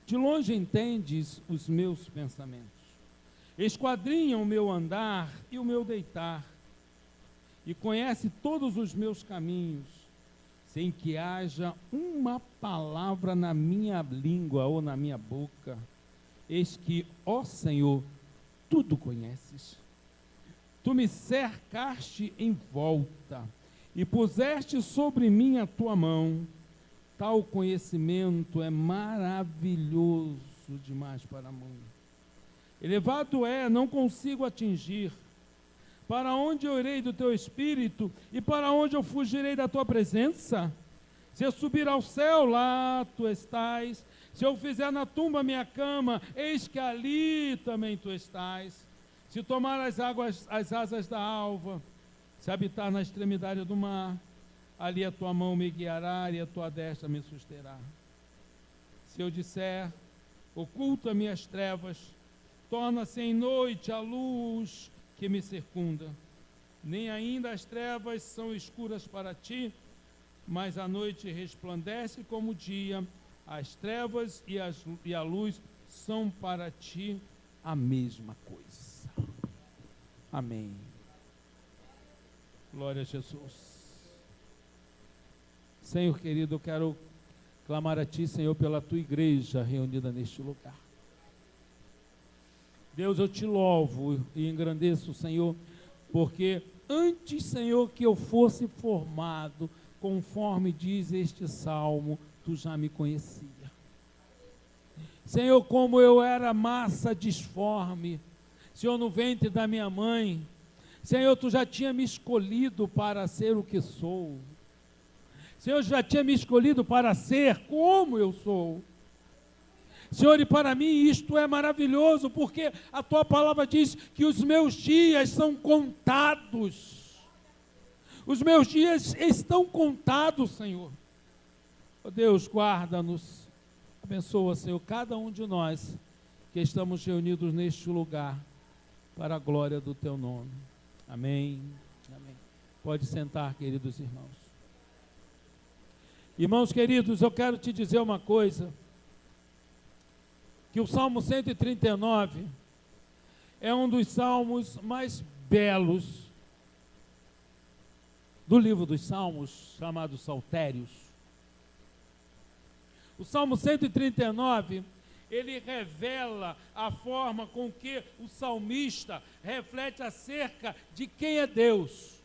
De longe entendes os meus pensamentos. Esquadrinha o meu andar e o meu deitar, e conhece todos os meus caminhos, sem que haja uma palavra na minha língua ou na minha boca. Eis que, ó Senhor, tudo conheces. Tu me cercaste em volta e puseste sobre mim a tua mão. Tal conhecimento é maravilhoso demais para a mão. Elevado é, não consigo atingir. Para onde eu irei do teu espírito e para onde eu fugirei da tua presença? Se eu subir ao céu, lá tu estás. Se eu fizer na tumba minha cama, eis que ali também tu estás. Se tomar as asas da alva, se habitar na extremidade do mar, ali a tua mão me guiará e a tua destra me susterá. Se eu disser, oculta-me as trevas, torna-se em noite a luz que me circunda. Nem ainda as trevas são escuras para ti, mas a noite resplandece como o dia. As trevas e a luz são para ti a mesma coisa. Amém. Glória a Jesus. Senhor querido, eu quero clamar a Ti, Senhor, pela Tua igreja reunida neste lugar. Deus, eu Te louvo e engrandeço, Senhor, porque antes, Senhor, que eu fosse formado, conforme diz este salmo, Tu já me conhecia. Senhor, como eu era massa disforme, Senhor, no ventre da minha mãe, Senhor, Tu já tinha me escolhido para ser o que sou. Senhor, já tinha me escolhido para ser como eu sou. Senhor, e para mim isto é maravilhoso, porque a Tua palavra diz que os meus dias são contados. Os meus dias estão contados, Senhor. Oh Deus, guarda-nos. Abençoa, Senhor, cada um de nós que estamos reunidos neste lugar, para a glória do Teu nome. Amém. Amém. Pode sentar, queridos irmãos. Irmãos queridos, eu quero te dizer uma coisa, que o Salmo 139 é um dos salmos mais belos do livro dos Salmos, chamado Saltérios. O Salmo 139, ele revela a forma com que o salmista reflete acerca de quem é Deus.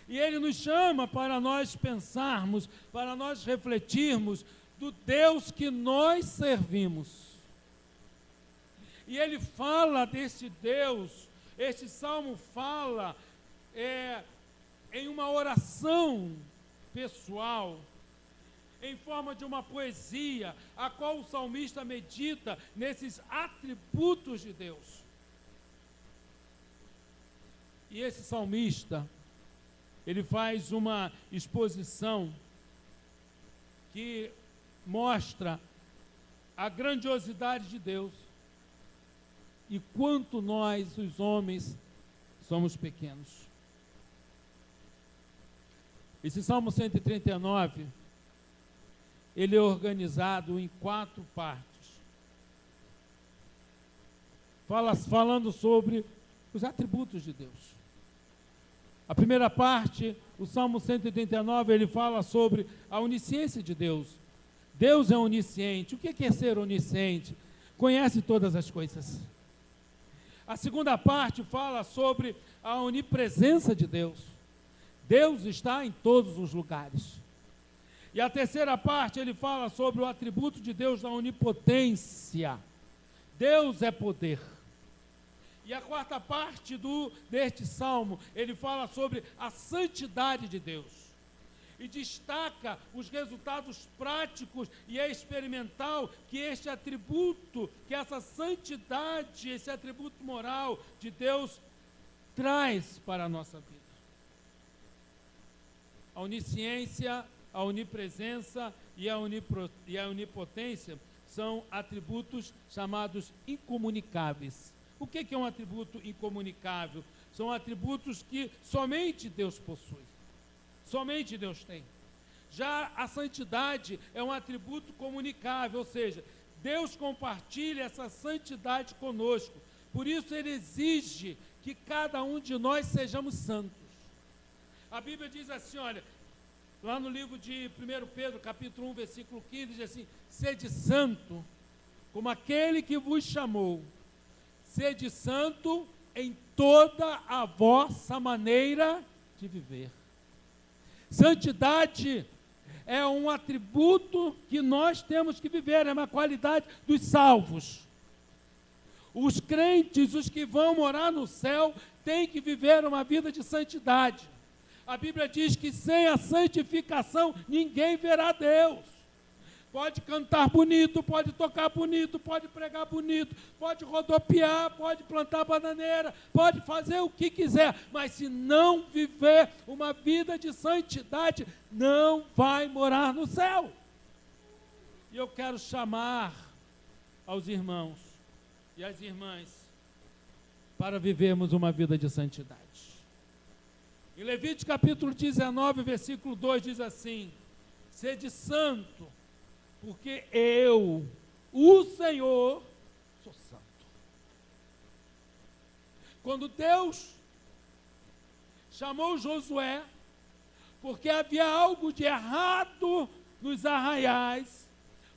E ele nos chama para nós pensarmos, para nós refletirmos do Deus que nós servimos. E ele fala desse Deus, este salmo fala em uma oração pessoal, em forma de uma poesia, a qual o salmista medita nesses atributos de Deus. E esse salmista, ele faz uma exposição que mostra a grandiosidade de Deus e quanto nós, os homens, somos pequenos. Esse Salmo 139, ele é organizado em 4 partes. Falando sobre os atributos de Deus. A primeira parte, o Salmo 139, ele fala sobre a onisciência de Deus. Deus é onisciente. O que é ser onisciente? Conhece todas as coisas. A segunda parte fala sobre a onipresença de Deus. Deus está em todos os lugares. E a terceira parte, ele fala sobre o atributo de Deus da onipotência. Deus é poder. E a quarta parte deste salmo, ele fala sobre a santidade de Deus. E destaca os resultados práticos e experimental que este atributo, que essa santidade, esse atributo moral de Deus traz para a nossa vida. A onisciência, a onipresença e a onipotência são atributos chamados incomunicáveis. O que é um atributo incomunicável? São atributos que somente Deus possui, somente Deus tem. Já a santidade é um atributo comunicável, ou seja, Deus compartilha essa santidade conosco. Por isso Ele exige que cada um de nós sejamos santos. A Bíblia diz assim, olha, lá no livro de 1 Pedro, capítulo 1, versículo 15, diz assim: sede santo, como aquele que vos chamou. Sede santo em toda a vossa maneira de viver. Santidade é um atributo que nós temos que viver, é uma qualidade dos salvos. Os crentes, os que vão morar no céu, têm que viver uma vida de santidade. A Bíblia diz que sem a santificação ninguém verá Deus. Pode cantar bonito, pode tocar bonito, pode pregar bonito, pode rodopiar, pode plantar bananeira, pode fazer o que quiser, mas se não viver uma vida de santidade, não vai morar no céu. E eu quero chamar aos irmãos e às irmãs para vivermos uma vida de santidade. Em Levítico capítulo 19, versículo 2 diz assim: sede santo, porque eu, o Senhor, sou santo. Quando Deus chamou Josué, porque havia algo de errado nos arraiais,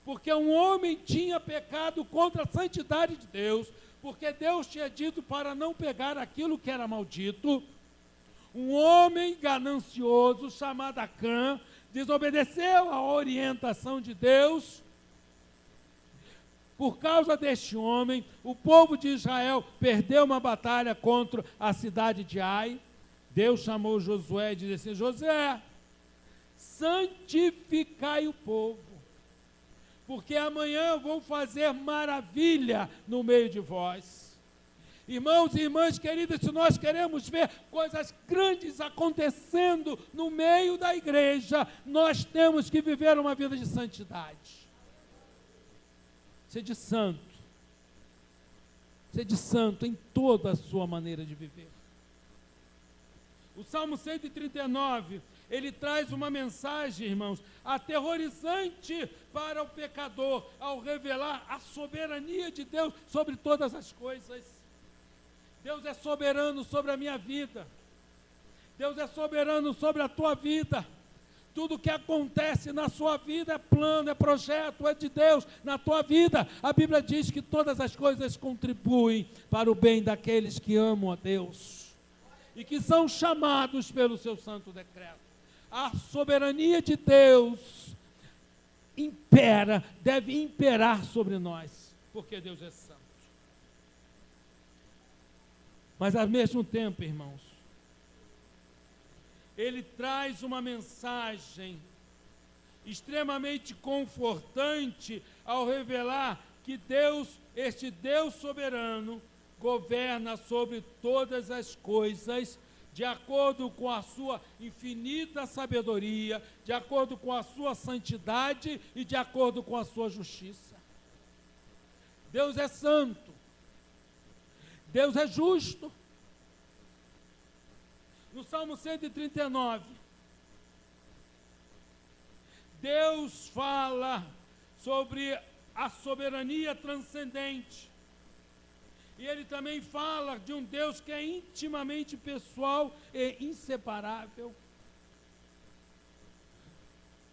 porque um homem tinha pecado contra a santidade de Deus, porque Deus tinha dito para não pegar aquilo que era maldito, um homem ganancioso chamado Acã desobedeceu à orientação de Deus. Por causa deste homem, o povo de Israel perdeu uma batalha contra a cidade de Ai. Deus chamou Josué e disse assim: Josué, santificai o povo, porque amanhã eu vou fazer maravilha no meio de vós. Irmãos e irmãs queridas, se nós queremos ver coisas grandes acontecendo no meio da igreja, nós temos que viver uma vida de santidade. Sede santo. Sede santo em toda a sua maneira de viver. O Salmo 139, ele traz uma mensagem, irmãos, aterrorizante para o pecador, ao revelar a soberania de Deus sobre todas as coisas. Deus é soberano sobre a minha vida. Deus é soberano sobre a tua vida. Tudo que acontece na sua vida é plano, é projeto, é de Deus na tua vida. A Bíblia diz que todas as coisas contribuem para o bem daqueles que amam a Deus e que são chamados pelo seu santo decreto. A soberania de Deus impera, deve imperar sobre nós, porque Deus é santo. Mas ao mesmo tempo, irmãos, ele traz uma mensagem extremamente confortante ao revelar que Deus, este Deus soberano, governa sobre todas as coisas, de acordo com a sua infinita sabedoria, de acordo com a sua santidade e de acordo com a sua justiça. Deus é santo. Deus é justo. No Salmo 139, Deus fala sobre a soberania transcendente. E Ele também fala de um Deus que é intimamente pessoal e inseparável.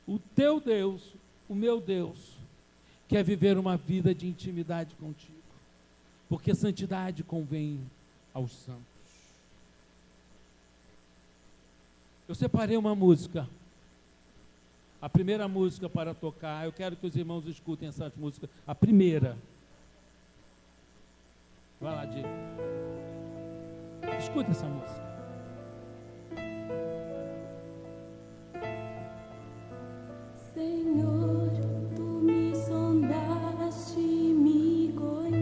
O teu Deus, o meu Deus, quer viver uma vida de intimidade contigo. Porque santidade convém aos santos. Eu separei uma música, a primeira música para tocar. Eu quero que os irmãos escutem essa música, a primeira. Vai lá, Diego. Escuta essa música. Senhor, tu me sondaste e me conheces.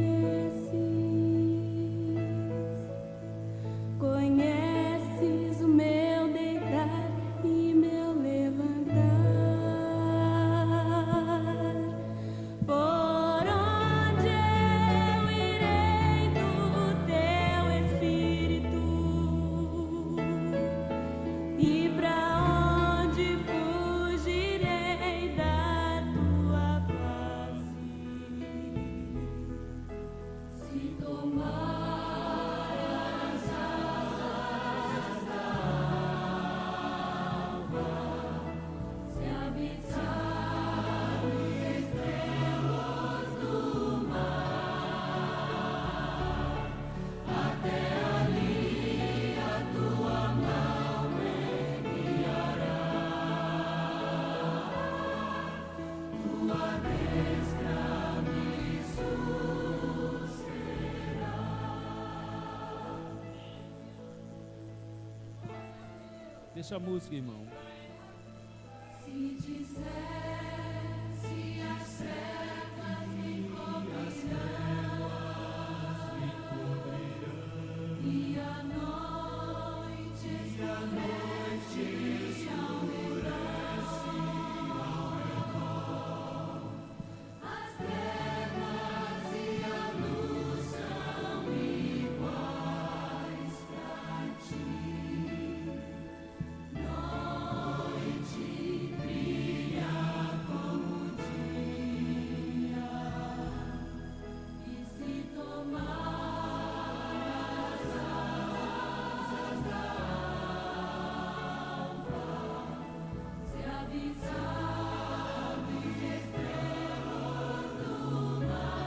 Conheces o meu deitar e meu levantar. Por onde eu irei do teu Espírito? Deixa a música, irmão. Se dissesse as trevas me cobrirão e a noite escurece ao redor, as trevas e a luz são iguais pra ti. Noite brilha como dia, e se tomar as asas da alva, se avisar dos estrelas do mar,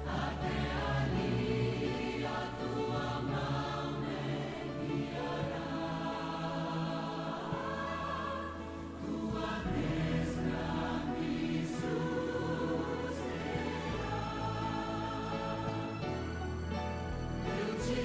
até ali a tua mão me guiará, tua destra me susterá. Eu te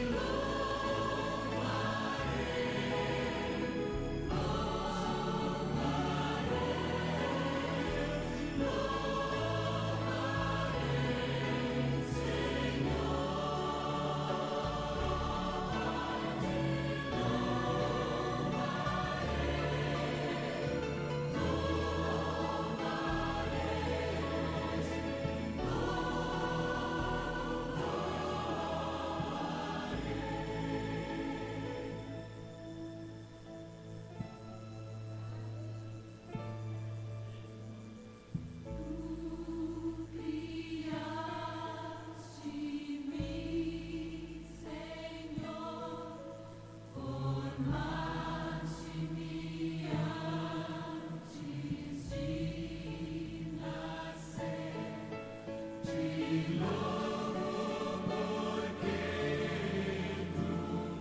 criaste-me, Senhor, formaste-me antes de nascer. Te louvo porque do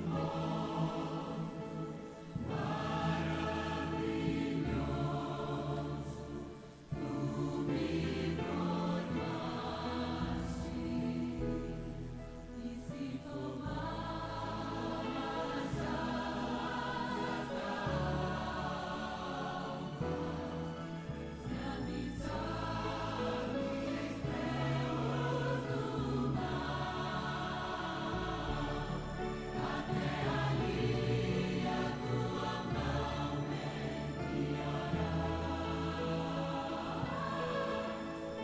modo maravilhoso tu me formaste, e se tomar as asas da alva, se avisar dos estrelas do mar, até ali a tua mão me guiará,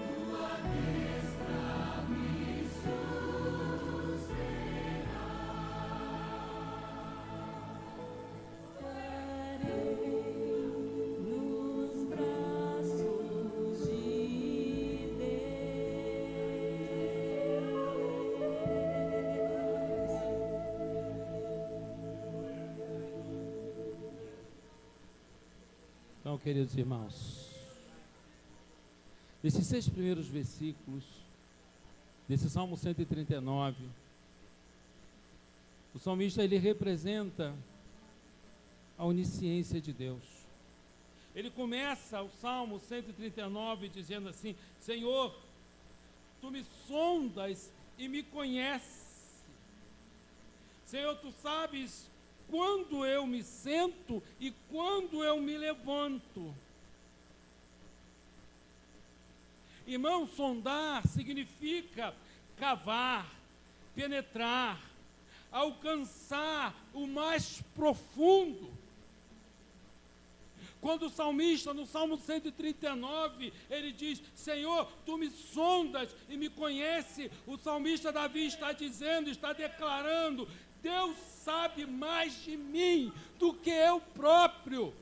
tua destra me susterá. Estarei nos braços de Então, queridos irmãos, nesses 6 primeiros versículos desse Salmo 139, o salmista ele representa a onisciência de Deus. Ele começa o Salmo 139 dizendo assim: Senhor, tu me sondas e me conheces. Senhor, tu sabes quando eu me sento e quando eu me levanto. Irmão, sondar significa cavar, penetrar, alcançar o mais profundo. Quando o salmista, no Salmo 139, ele diz: Senhor, tu me sondas e me conheces, o salmista Davi está dizendo, está declarando: Deus sabe mais de mim do que eu próprio.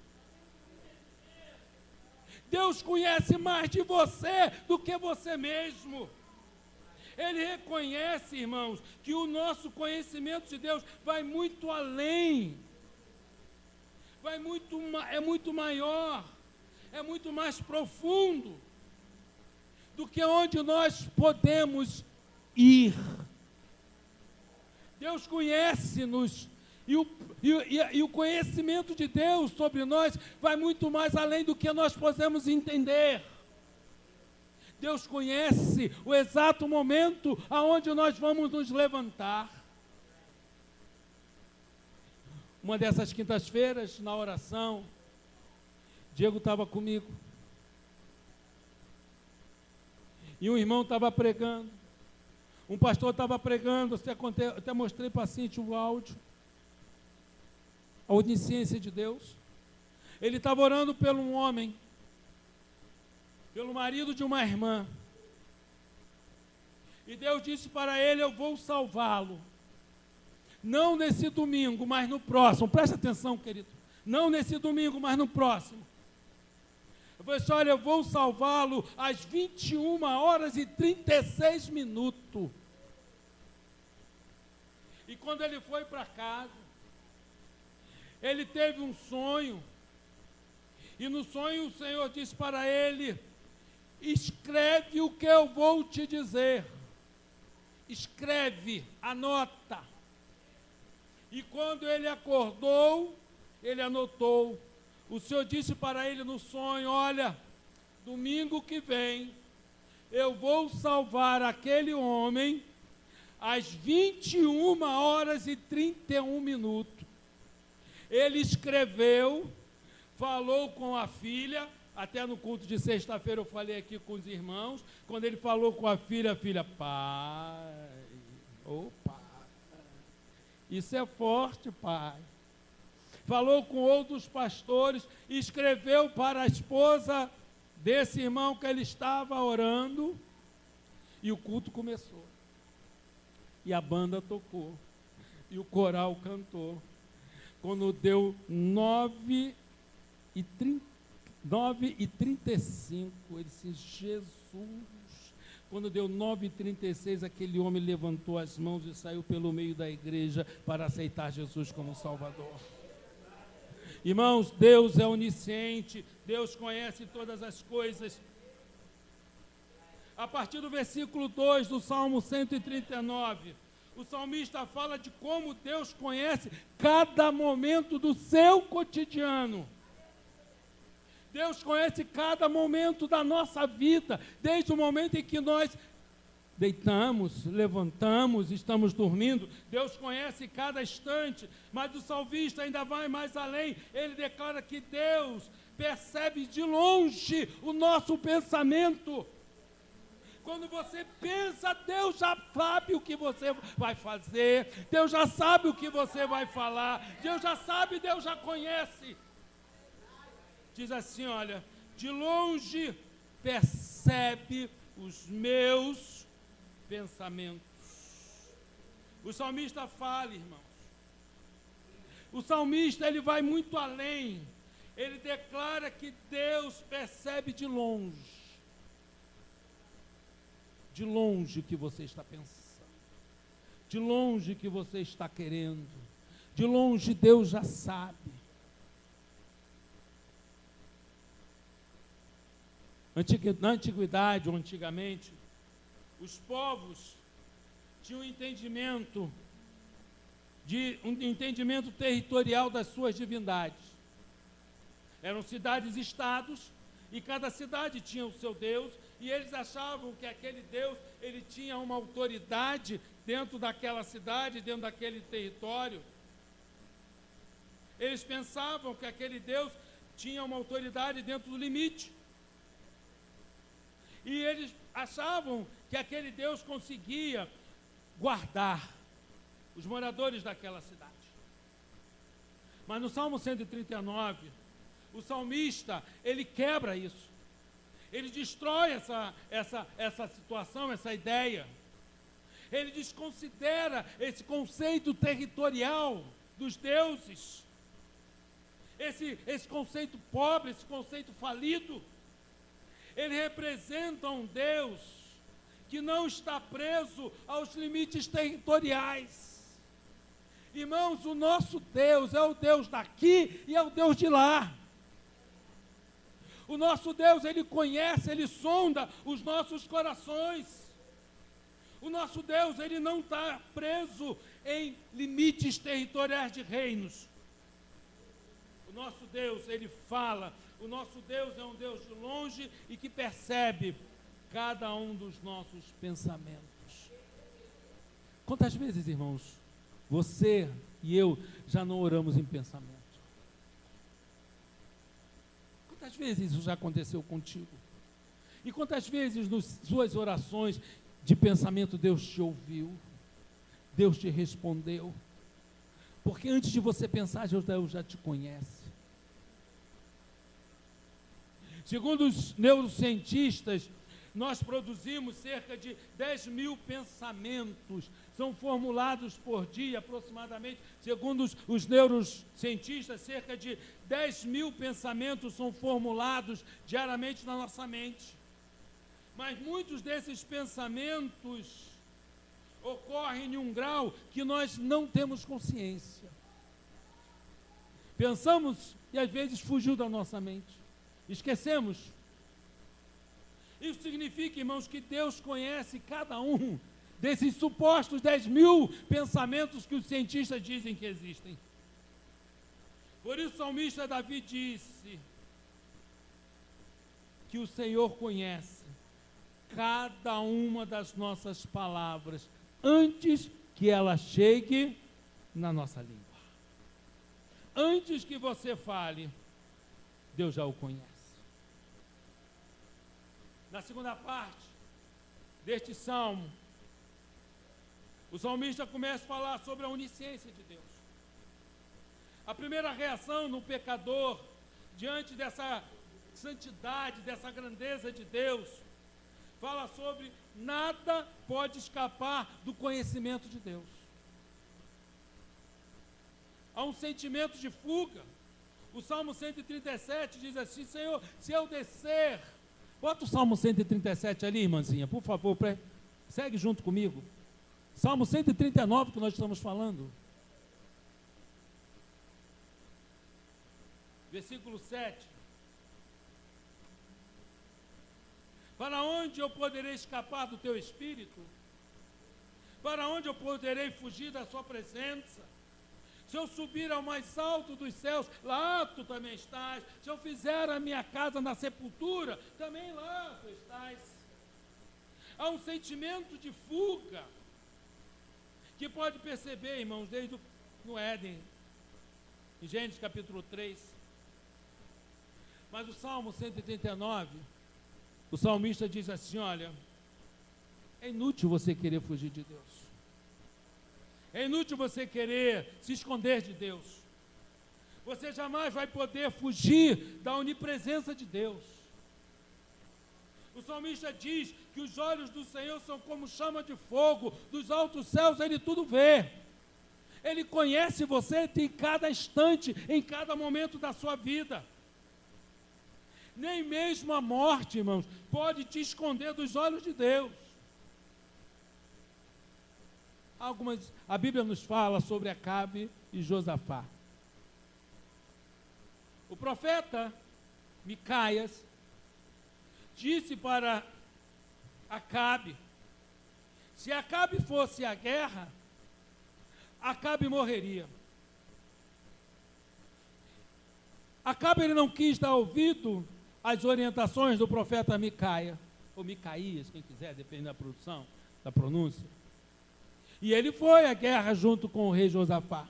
Deus conhece mais de você do que você mesmo. Ele reconhece, irmãos, que o nosso conhecimento de Deus vai muito além, é muito maior, é muito mais profundo do que onde nós podemos ir. Deus conhece-nos, e o conhecimento de Deus sobre nós vai muito mais além do que nós podemos entender. Deus conhece o exato momento aonde nós vamos nos levantar. Uma dessas quintas-feiras, na oração, Diego estava comigo. E um irmão estava pregando. Um pastor estava pregando, até mostrei para a Cíntia o áudio. A onisciência de Deus. Ele estava orando por um homem, pelo marido de uma irmã. E Deus disse para ele: eu vou salvá-lo. Não nesse domingo, mas no próximo. Presta atenção, querido. Não nesse domingo, mas no próximo. Eu falei assim: olha, eu vou salvá-lo às 21h36. E quando ele foi para casa, ele teve um sonho. E no sonho o Senhor disse para ele: escreve o que eu vou te dizer. Escreve, anota. E quando ele acordou, ele anotou. O Senhor disse para ele no sonho: olha, domingo que vem, eu vou salvar aquele homem às 21h31. Ele escreveu, falou com a filha. Até no culto de sexta-feira eu falei aqui com os irmãos. Quando ele falou com a filha, pai, pai, isso é forte, pai. Falou com outros pastores, escreveu para a esposa desse irmão que ele estava orando, e o culto começou. E a banda tocou, e o coral cantou. Quando deu 9h35, ele disse: Jesus. Quando deu 9h36, aquele homem levantou as mãos e saiu pelo meio da igreja para aceitar Jesus como Salvador. Irmãos, Deus é onisciente, Deus conhece todas as coisas. A partir do versículo 2 do Salmo 139, o salmista fala de como Deus conhece cada momento do seu cotidiano. Deus conhece cada momento da nossa vida, desde o momento em que nós deitamos, levantamos, estamos dormindo. Deus conhece cada instante, mas o salmista ainda vai mais além. Ele declara que Deus percebe de longe o nosso pensamento. Quando você pensa, Deus já sabe o que você vai fazer, Deus já sabe o que você vai falar, Deus já sabe, Deus já conhece. Diz assim, olha, de longe percebe os meus pensamentos. O salmista fala, irmãos. O salmista, ele vai muito além. Ele declara que Deus percebe de longe. De longe o que você está pensando. De longe o que você está querendo. De longe Deus já sabe. Na antiguidade, ou antigamente, os povos tinham um entendimento territorial das suas divindades. Eram cidades-estados, e cada cidade tinha o seu Deus, e eles achavam que aquele Deus, ele tinha uma autoridade dentro daquela cidade, dentro daquele território. Eles pensavam que aquele Deus tinha uma autoridade dentro do limite. E eles achavam que aquele Deus conseguia guardar os moradores daquela cidade. Mas no Salmo 139, o salmista, ele quebra isso. Ele destrói essa situação, essa ideia. Ele desconsidera esse conceito territorial dos deuses. Esse conceito pobre, esse conceito falido. Ele representa um Deus que não está preso aos limites territoriais. Irmãos, o nosso Deus é o Deus daqui e é o Deus de lá. O nosso Deus, ele conhece, ele sonda os nossos corações. O nosso Deus, ele não está preso em limites territoriais de reinos. O nosso Deus, ele fala. O nosso Deus é um Deus de longe e que percebe cada um dos nossos pensamentos. Quantas vezes, irmãos, você e eu já não oramos em pensamento. Quantas vezes isso já aconteceu contigo? E quantas vezes nas suas orações de pensamento Deus te ouviu? Deus te respondeu? Porque antes de você pensar, Deus já te conhece. Segundo os neurocientistas, nós produzimos cerca de 10.000 pensamentos, são formulados por dia aproximadamente, segundo os neurocientistas, cerca de 10.000 pensamentos são formulados diariamente na nossa mente. Mas muitos desses pensamentos ocorrem em um grau que nós não temos consciência. Pensamos e às vezes fugiu da nossa mente. Esquecemos. Isso significa, irmãos, que Deus conhece cada um desses supostos 10.000 pensamentos que os cientistas dizem que existem. Por isso o salmista Davi disse que o Senhor conhece cada uma das nossas palavras antes que ela chegue na nossa língua. Antes que você fale, Deus já o conhece. Na segunda parte deste salmo, o salmista começa a falar sobre a onisciência de Deus. A primeira reação no pecador, diante dessa santidade, dessa grandeza de Deus, fala sobre nada pode escapar do conhecimento de Deus. Há um sentimento de fuga. O Salmo 137 diz assim: Senhor, se eu descer... Bota o Salmo 137 ali, irmãzinha, por favor, segue junto comigo. Salmo 139 que nós estamos falando. Versículo 7. Para onde eu poderei escapar do teu espírito? Para onde eu poderei fugir da sua presença? Se eu subir ao mais alto dos céus, lá tu também estás. Se eu fizer a minha casa na sepultura, também lá tu estás. Há um sentimento de fuga, que pode perceber, irmãos, desde no Éden, em Gênesis capítulo 3. Mas o Salmo 139, o salmista diz assim: olha, é inútil você querer fugir de Deus. É inútil você querer se esconder de Deus. Você jamais vai poder fugir da onipresença de Deus. O salmista diz que os olhos do Senhor são como chama de fogo, dos altos céus Ele tudo vê. Ele conhece você em cada instante, em cada momento da sua vida. Nem mesmo a morte, irmãos, pode te esconder dos olhos de Deus. A Bíblia nos fala sobre Acabe e Josafá. O profeta Micaias disse para Acabe: se Acabe fosse à guerra, Acabe morreria. Acabe ele não quis dar ouvido às orientações do profeta Micaia, ou Micaías, quem quiser, depende da produção, da pronúncia. E ele foi à guerra junto com o rei Josafá.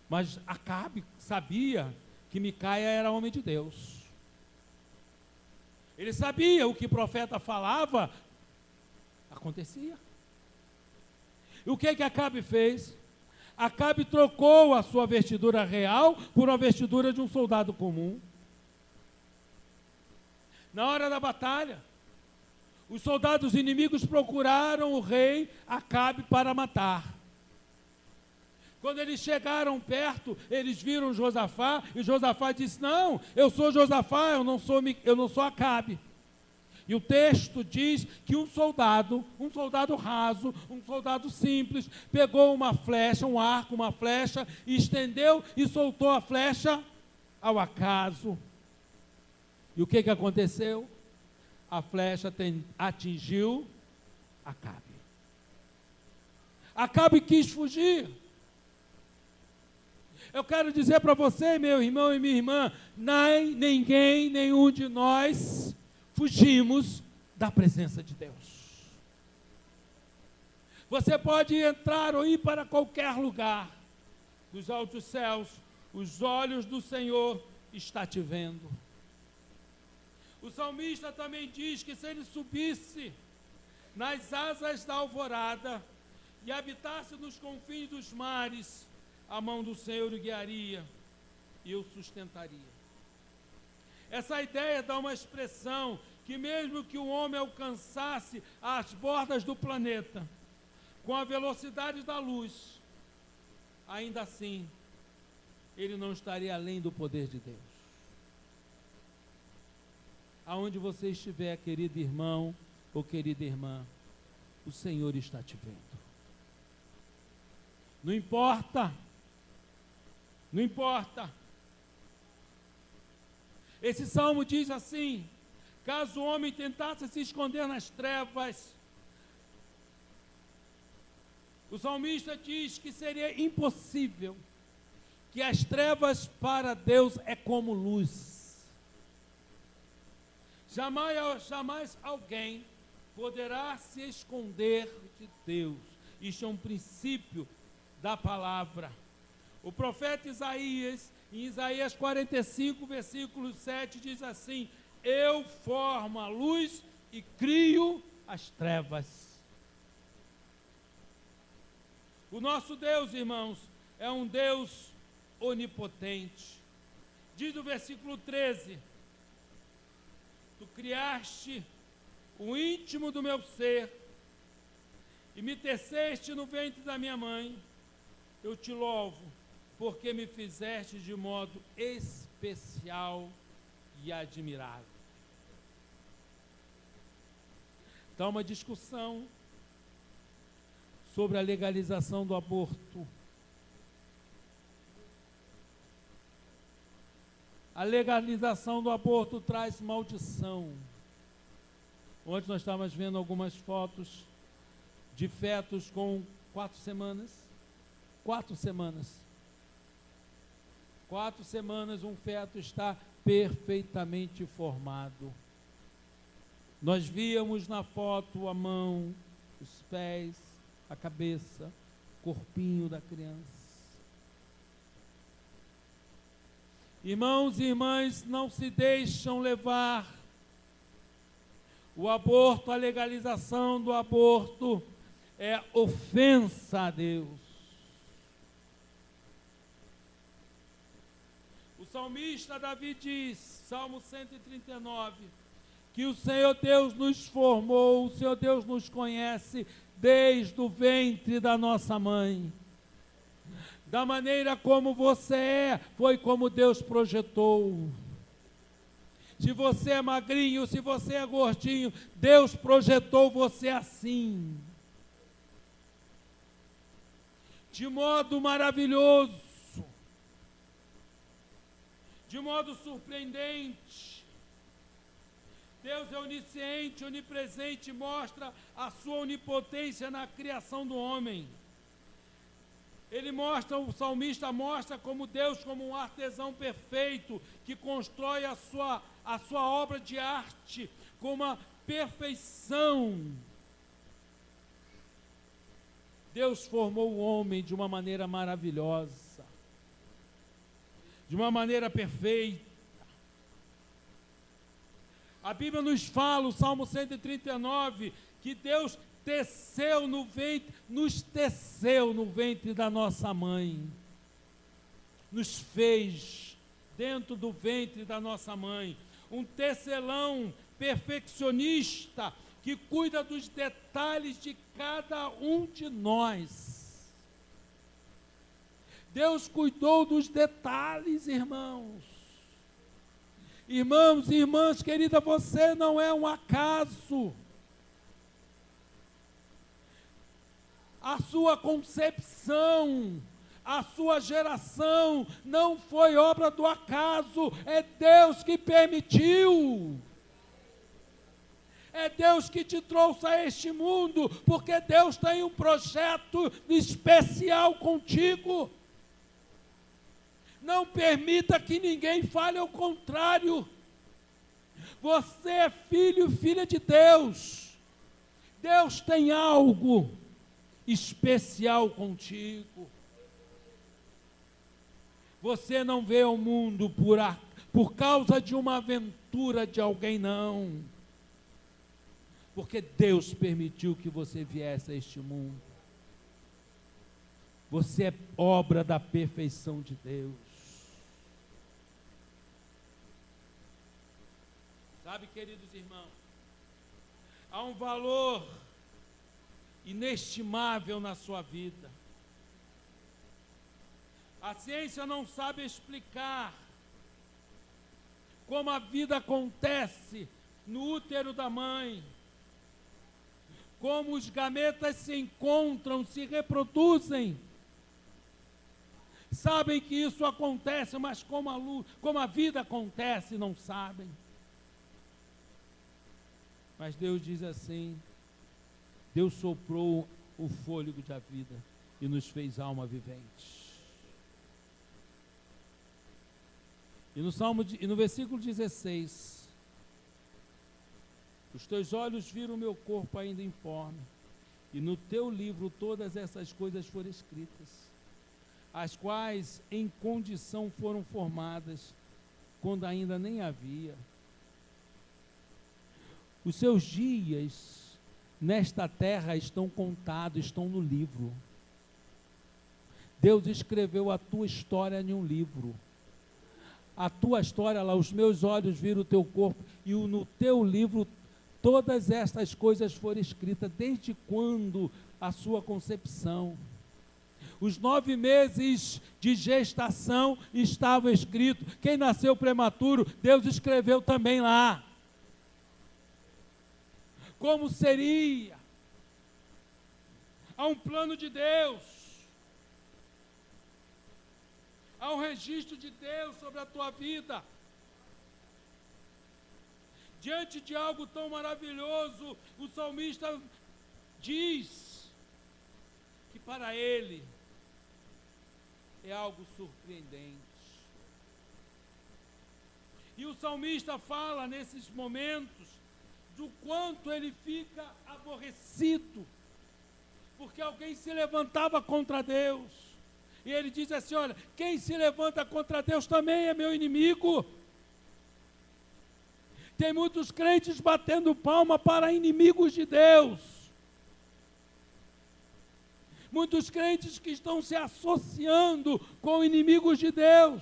Mas Acabe sabia que Micaia era homem de Deus. Ele sabia o que o profeta falava, acontecia. E o que Acabe fez? Acabe trocou a sua vestidura real por uma vestidura de um soldado comum. Na hora da batalha, os soldados inimigos procuraram o rei Acabe para matar. Quando eles chegaram perto, eles viram Josafá, e Josafá disse: não, eu sou Josafá, eu não sou Acabe. E o texto diz que um soldado raso, um soldado simples, pegou uma flecha, um arco, uma flecha, e estendeu e soltou a flecha ao acaso. E o que aconteceu? A flecha atingiu Acabe. Acabe quis fugir. Eu quero dizer para você, meu irmão e minha irmã, nenhum de nós fugimos da presença de Deus. Você pode entrar ou ir para qualquer lugar. Dos altos céus, os olhos do Senhor estão te vendo. O salmista também diz que se ele subisse nas asas da alvorada e habitasse nos confins dos mares, a mão do Senhor o guiaria e o sustentaria. Essa ideia dá uma expressão que mesmo que o homem alcançasse as bordas do planeta com a velocidade da luz, ainda assim, ele não estaria além do poder de Deus. Aonde você estiver, querido irmão ou querida irmã, o Senhor está te vendo. Não importa, não importa. Esse salmo diz assim: caso o homem tentasse se esconder nas trevas, o salmista diz que seria impossível, que as trevas para Deus é como luz. Jamais alguém poderá se esconder de Deus. Isto é um princípio da palavra. O profeta Isaías, em Isaías 45, versículo 7, diz assim: eu formo a luz e crio as trevas. O nosso Deus, irmãos, é um Deus onipotente. Diz o versículo 13: tu criaste o íntimo do meu ser e me teceste no ventre da minha mãe. Eu te louvo, porque me fizeste de modo especial e admirável. Está uma discussão sobre a legalização do aborto. A legalização do aborto traz maldição. Ontem nós estávamos vendo algumas fotos de fetos com 4 semanas. 4 semanas. 4 semanas um feto está perfeitamente formado. Nós víamos na foto a mão, os pés, a cabeça, o corpinho da criança. Irmãos e irmãs, não se deixam levar. O aborto, a legalização do aborto é ofensa a Deus. O salmista Davi diz, Salmo 139, que o Senhor Deus nos formou, o Senhor Deus nos conhece desde o ventre da nossa mãe. Da maneira como você é, foi como Deus projetou. Se você é magrinho, se você é gordinho, Deus projetou você assim. De modo maravilhoso, de modo surpreendente. Deus é onisciente, onipresente, mostra a sua onipotência na criação do homem. Ele mostra, o salmista mostra como Deus, como um artesão perfeito, que constrói a sua obra de arte com uma perfeição. Deus formou o homem de uma maneira maravilhosa, de uma maneira perfeita. A Bíblia nos fala, o Salmo 139, que Deus nos teceu no ventre da nossa mãe, nos fez dentro do ventre da nossa mãe, um tecelão perfeccionista que cuida dos detalhes de cada um de nós. Deus cuidou dos detalhes, irmãos. Irmãos e irmãs, querida, você não é um acaso. A sua concepção, a sua geração não foi obra do acaso, é Deus que permitiu. É Deus que te trouxe a este mundo, porque Deus tem um projeto especial contigo. Não permita que ninguém fale ao contrário. Você é filho e filha de Deus. Deus tem algo especial contigo. Você não vê o mundo por causa de uma aventura de alguém, não. Porque Deus permitiu que você viesse a este mundo. Você é obra da perfeição de Deus. Sabe, queridos irmãos, há um valor inestimável na sua vida. A ciência não sabe explicar como a vida acontece no útero da mãe, como os gametas se encontram, se reproduzem. Sabem que isso acontece, mas como a vida acontece, não sabem. Mas Deus diz assim: Deus soprou o fôlego da vida e nos fez alma vivente. E no versículo 16, os teus olhos viram o meu corpo ainda informe, e no teu livro todas essas coisas foram escritas, as quais em condição foram formadas, quando ainda nem havia. Os seus dias nesta terra estão contados, estão no livro. Deus escreveu a tua história em um livro. A tua história lá, os meus olhos viram o teu corpo, e no teu livro todas estas coisas foram escritas, desde quando a sua concepção. Os 9 meses de gestação estavam escritos. Quem nasceu prematuro, Deus escreveu também lá. Como seria? Há um plano de Deus. Há um registro de Deus sobre a tua vida. Diante de algo tão maravilhoso, o salmista diz que para ele é algo surpreendente. E o salmista fala nesses momentos do quanto ele fica aborrecido, porque alguém se levantava contra Deus. E ele diz assim: olha, quem se levanta contra Deus também é meu inimigo. Tem muitos crentes batendo palma para inimigos de Deus. Muitos crentes que estão se associando com inimigos de Deus.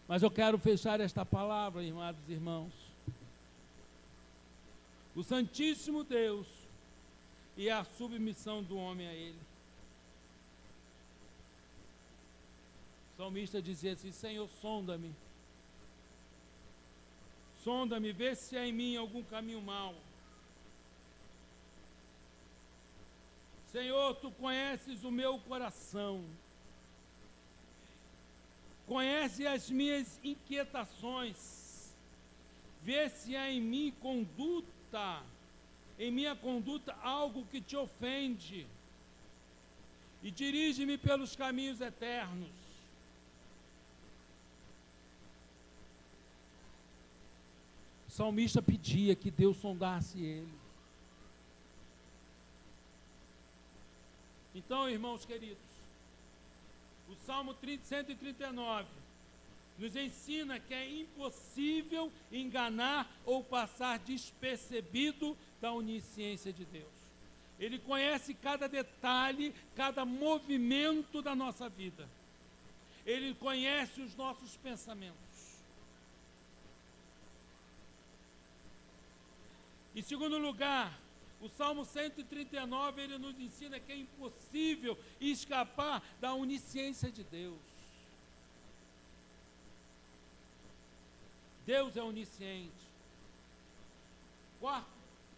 Mas eu quero fechar esta palavra, amados irmãos. O Santíssimo Deus e a submissão do homem a Ele. O salmista dizia assim: Senhor, sonda-me. Sonda-me, vê se há em mim algum caminho mau. Senhor, Tu conheces o meu coração. Conhece as minhas inquietações. Vê se há em mim em minha conduta algo que Te ofende. E dirige-me pelos caminhos eternos. O salmista pedia que Deus sondasse ele. Então, irmãos queridos, o Salmo 139 nos ensina que é impossível enganar ou passar despercebido da onisciência de Deus. Ele conhece cada detalhe, cada movimento da nossa vida. Ele conhece os nossos pensamentos. Em segundo lugar, o Salmo 139, ele nos ensina que é impossível escapar da onisciência de Deus. Deus é onisciente.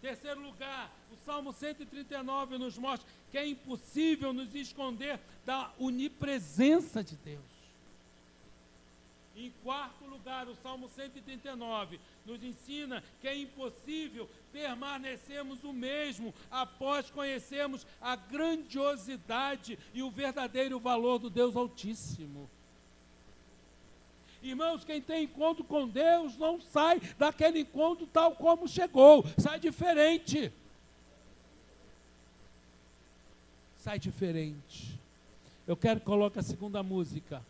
Terceiro lugar, o Salmo 139 nos mostra que é impossível nos esconder da onipresença de Deus. Em quarto lugar, o Salmo 139 nos ensina que é impossível permanecermos o mesmo após conhecermos a grandiosidade e o verdadeiro valor do Deus Altíssimo. Irmãos, quem tem encontro com Deus não sai daquele encontro tal como chegou, sai diferente. sai diferente. Eu quero que coloque a segunda música.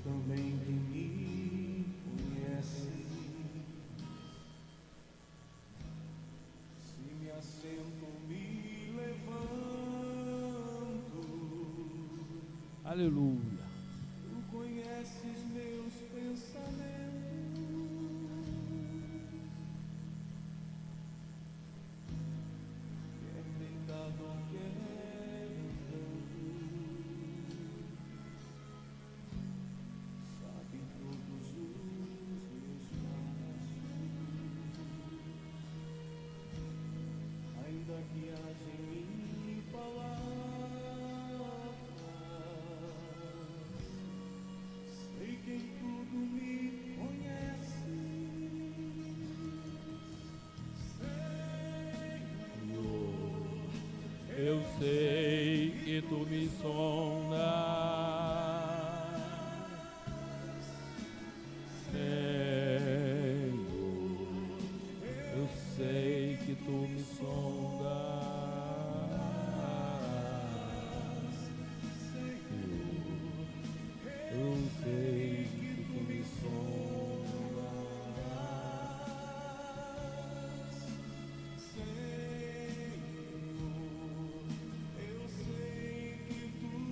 Também que me conhece, se me assento, me levanto. Aleluia. Tu conheces meus pensamentos, quer deitado ou quer que haja em mim palavras, sei que em tudo me conhece, Senhor, eu sei que tu me sondas, Senhor, eu sei que tu me sondas. Eu sei que tu me sondas, Senhor, eu sei que tu me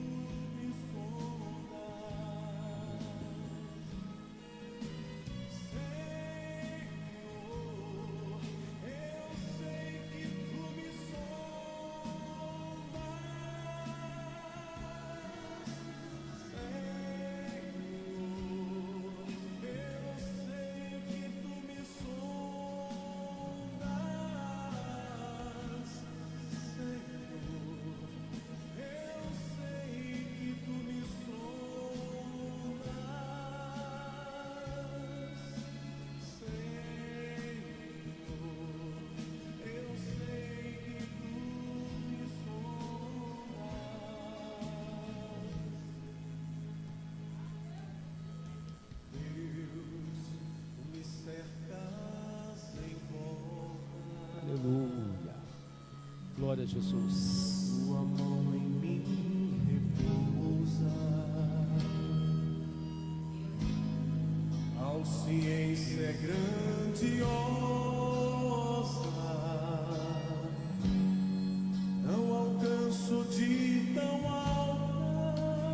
sondas, Senhor, eu sei que tu me aleluia. Glória a Jesus. Tua mão em mim repousa, a ciência é grandiosa, não alcanço de tão alta,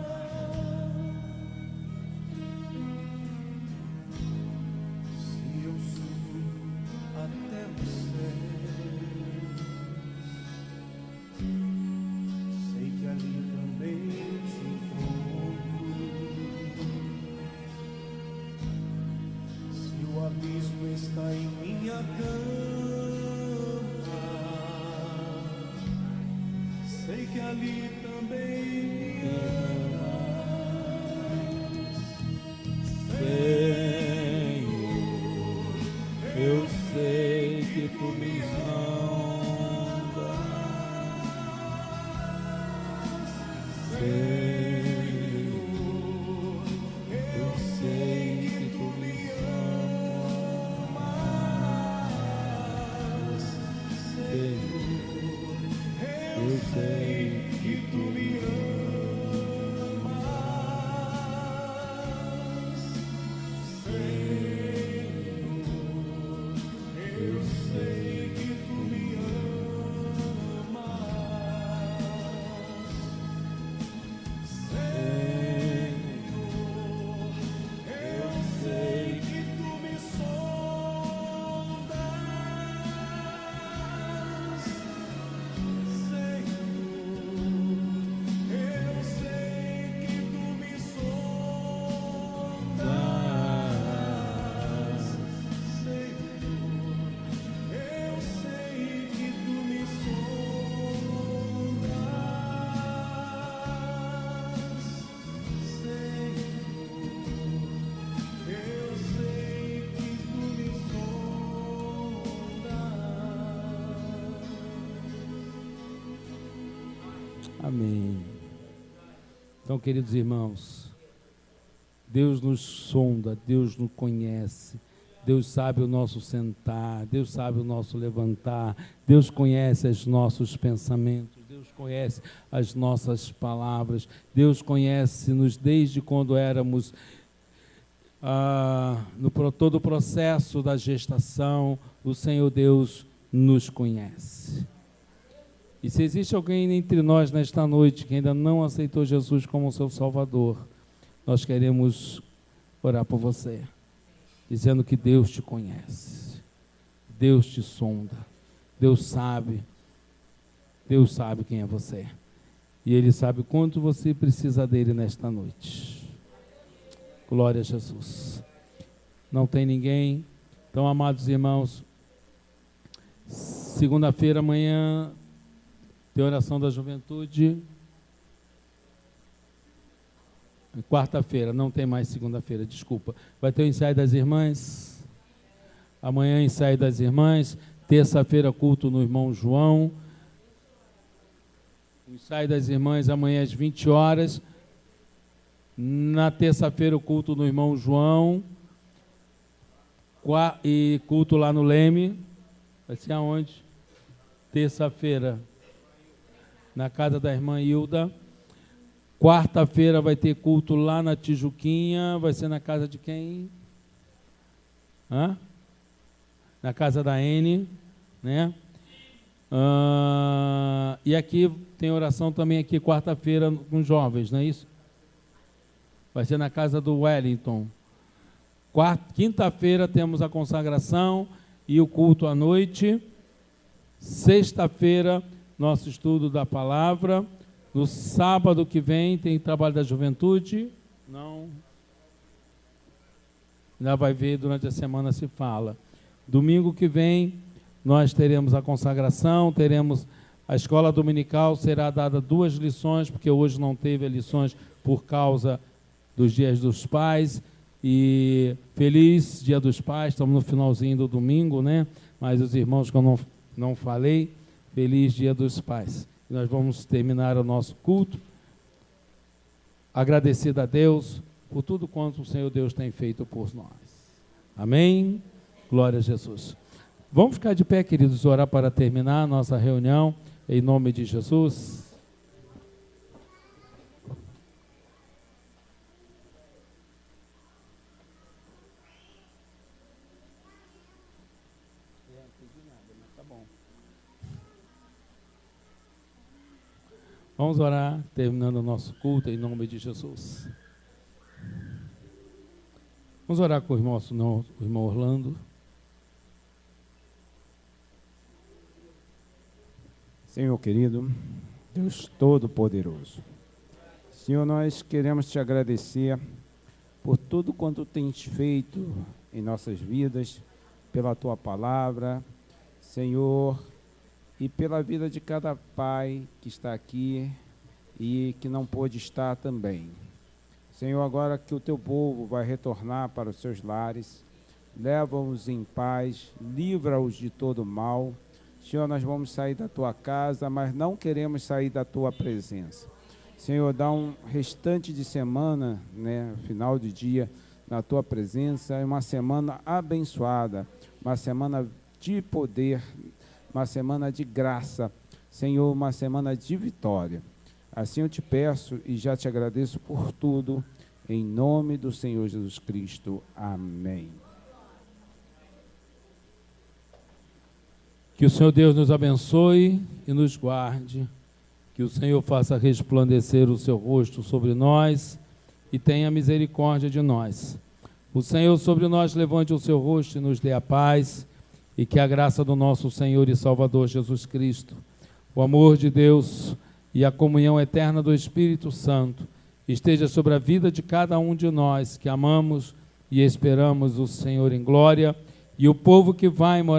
se eu subo até o céu, sei que ali também te encontro. Se o abismo está em minha cama, sei que ali também me amas. Senhor, eu sei que tu me sondas, Senhor, eu sei que tu me amas, Senhor, eu sei que tu me amas, Senhor, eu sei que tu me Amém. Então, queridos irmãos, Deus nos sonda, Deus nos conhece, Deus sabe o nosso sentar, Deus sabe o nosso levantar, Deus conhece os nossos pensamentos, Deus conhece as nossas palavras, Deus conhece-nos desde quando éramos todo o processo da gestação. O Senhor Deus nos conhece. E se existe alguém entre nós nesta noite que ainda não aceitou Jesus como seu Salvador, nós queremos orar por você, dizendo que Deus te conhece, Deus te sonda, Deus sabe quem é você, e Ele sabe quanto você precisa dEle nesta noite. Glória a Jesus. Não tem ninguém? Então, amados irmãos, segunda-feira, amanhã, tem oração da juventude. Quarta-feira, não tem mais segunda-feira, desculpa. Vai ter o ensaio das irmãs. Amanhã, ensaio das irmãs. Terça-feira, culto no irmão João. O ensaio das irmãs amanhã às 20 horas. Na terça-feira, o culto no irmão João. E culto lá no Leme. Vai ser aonde? Terça-feira, na casa da irmã Hilda. Quarta-feira vai ter culto lá na Tijuquinha. Vai ser na casa de quem? Na casa da N, né? E aqui tem oração também aqui quarta-feira com jovens, não é isso? Vai ser na casa do Wellington. Quinta-feira temos a consagração e o culto à noite. Sexta-feira, nosso estudo da palavra. No sábado que vem tem trabalho da juventude? Não. Ainda vai ver, durante a semana se fala. Domingo que vem nós teremos a consagração, teremos a escola dominical, será dada 2 lições, porque hoje não teve lições por causa dos dias dos pais. E feliz Dia dos Pais, estamos no finalzinho do domingo, né? Mas os irmãos que eu não falei, feliz Dia dos Pais. Nós vamos terminar o nosso culto, agradecido a Deus por tudo quanto o Senhor Deus tem feito por nós. Amém? Glória a Jesus. Vamos ficar de pé, queridos, orar para terminar a nossa reunião, em nome de Jesus. Vamos orar, terminando o nosso culto, em nome de Jesus. Vamos orar com o irmão Orlando. Senhor querido, Deus Todo-Poderoso, Senhor, nós queremos te agradecer por tudo quanto tens feito em nossas vidas, pela tua palavra, Senhor, e pela vida de cada pai que está aqui e que não pôde estar também. Senhor, agora que o teu povo vai retornar para os seus lares, leva-os em paz, livra-os de todo mal. Senhor, nós vamos sair da tua casa, mas não queremos sair da tua presença. Senhor, dá um restante de semana, né, final de dia, na tua presença, uma semana abençoada, uma semana de poder, uma semana de graça, Senhor, uma semana de vitória. Assim eu te peço e já te agradeço por tudo, em nome do Senhor Jesus Cristo. Amém. Que o Senhor Deus nos abençoe e nos guarde, que o Senhor faça resplandecer o seu rosto sobre nós e tenha misericórdia de nós. O Senhor sobre nós levante o seu rosto e nos dê a paz, e que a graça do nosso Senhor e Salvador Jesus Cristo, o amor de Deus e a comunhão eterna do Espírito Santo esteja sobre a vida de cada um de nós que amamos e esperamos o Senhor em glória, e o povo que vai morar